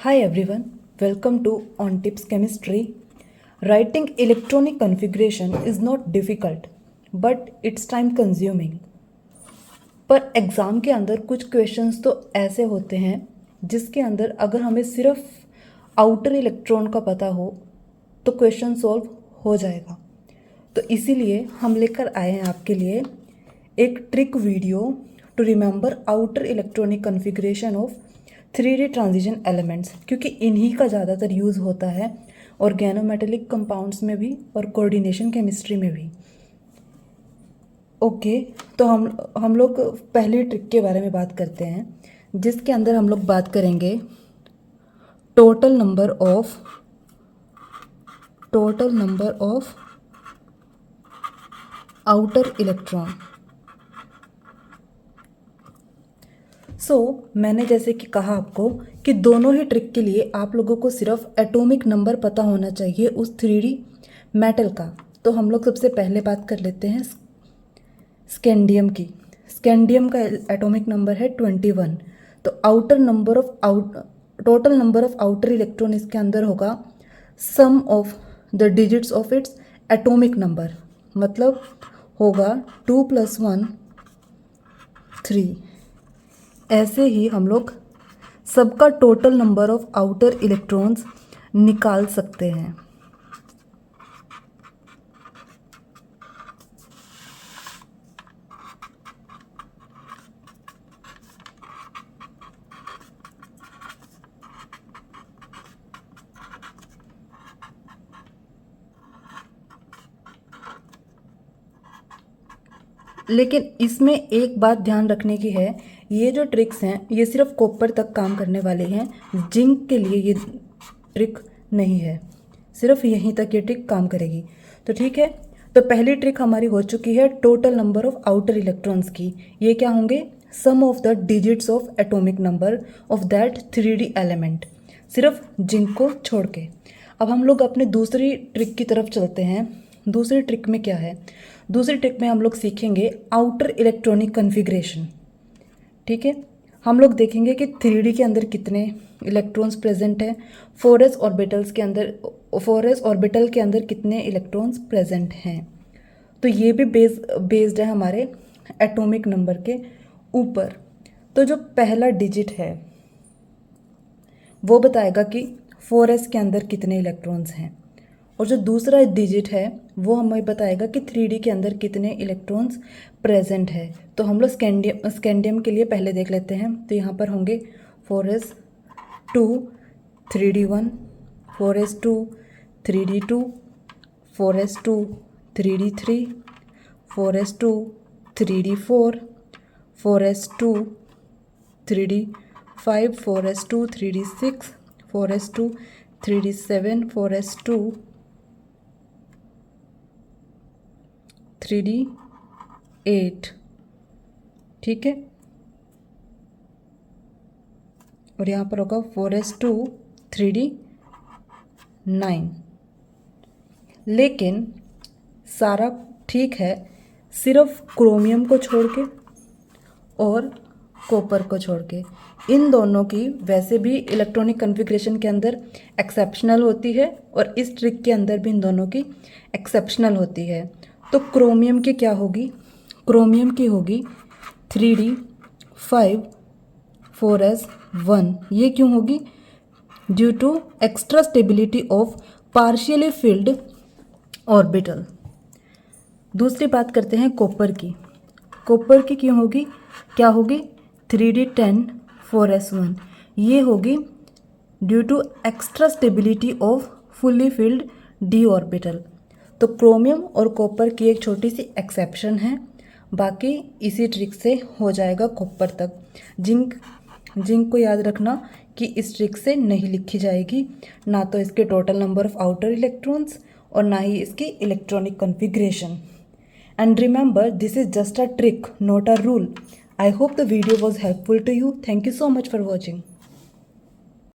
Hi everyone, welcome to On Tips Chemistry. Writing electronic configuration is not difficult, but it's time consuming. पर exam के अंदर कुछ questions तो ऐसे होते हैं जिसके अंदर अगर हमें सिर्फ आउटर इलेक्ट्रॉन का पता हो तो क्वेश्चन सॉल्व हो जाएगा। तो इसीलिए हम लेकर आए हैं आपके लिए एक trick video to remember outer electronic configuration of 3D transition elements, क्योंकि इन्हीं का ज़्यादातर यूज़ होता है ऑर्गेनोमेटेलिक कंपाउंड्स में भी और कोऑर्डिनेशन केमिस्ट्री में भी। ओके, तो हम लोग पहली ट्रिक के बारे में बात करते हैं, जिसके अंदर हम लोग बात करेंगे total number of outer electron. मैंने जैसे कि कहा आपको कि दोनों ही ट्रिक के लिए आप लोगों को सिर्फ एटॉमिक नंबर पता होना चाहिए उस 3D मेटल का। तो हम लोग सबसे पहले बात कर लेते हैं स्कैंडियम की। स्कैंडियम का एटॉमिक नंबर है 21। तो total number of outer electron इसके अंदर होगा sum of the digits of its atomic number, मतलब होगा 2 + 1 3। ऐसे ही हम लोग सबका total number of outer electrons निकाल सकते हैं। लेकिन इसमें एक बात ध्यान रखने की है, ये जो ट्रिक्स हैं ये सिर्फ कॉपर तक काम करने वाले हैं, जिंक के लिए ये ट्रिक नहीं है, सिर्फ यहीं तक ये ट्रिक काम करेगी। तो ठीक है, तो पहली ट्रिक हमारी हो चुकी है total number of outer electrons की। ये क्या होंगे? Sum of the digits of atomic number of that 3D element, सिर्फ जिंक को छोड़ के। अब हम लोग अपने दूसरी ट्रिक की तरफ चलते हैं। दूसरी ट्रिक में क्या है? दूसरी ट्रिक में हम लोग सीखेंगे आउटर इलेक्ट्रॉनिक कॉन्फ़िगरेशन। ठीक है, हम लोग देखेंगे कि 3D के अंदर कितने इलेक्ट्रॉन्स प्रेजेंट हैं, 4s ऑर्बिटल के अंदर कितने इलेक्ट्रॉन्स प्रेजेंट हैं। तो ये भी बेस्ड है हमारे एटॉमिक नंबर के ऊपर। तो जो पहला डिजिट है वो बताएगा कि 4s के अंदर कितने इलेक्ट्रॉन्स हैं, और जो दूसरा डिजिट है वो हमें बताएगा कि 3D के अंदर कितने इलेक्ट्रॉन्स प्रेजेंट है। तो हम लोग स्कैंडियम के लिए पहले देख लेते हैं। तो यहाँ पर होंगे 4s2 3D1, 4s2 3D2, 4s2 3D3, 4s2 3D4, 4s2 3D5, 4s2 3D6, 4s2 3D7, 4s2 3D8। ठीक है, और यहाँ पर होगा 4s2 3D9। लेकिन सारा ठीक है सिर्फ क्रोमियम को छोड़ के और कॉपर को छोड़ के। इन दोनों की वैसे भी इलेक्ट्रॉनिक कॉन्फ़िगरेशन के अंदर एक्सेप्शनल होती है, और इस ट्रिक के अंदर भी इन दोनों की एक्सेप्शनल होती है। तो क्रोमियम की क्या होगी? क्रोमियम की होगी 3D5 4s1। ये क्यों होगी? Due to extra stability of partially filled orbital. दूसरी बात करते हैं कॉपर की। कॉपर की क्यों होगी? क्या होगी? 3D10 4s1। ये होगी due to extra stability of fully filled d orbital. तो क्रोमियम और कॉपर की एक छोटी सी एक्सेप्शन है, बाकी इसी ट्रिक से हो जाएगा कॉपर तक। जिंक को याद रखना कि इस ट्रिक से नहीं लिखी जाएगी, ना तो इसके total number of outer electrons और ना ही इसकी electronic configuration. And remember, this is just a trick, not a rule. I hope the video was helpful to you. Thank you so much for watching.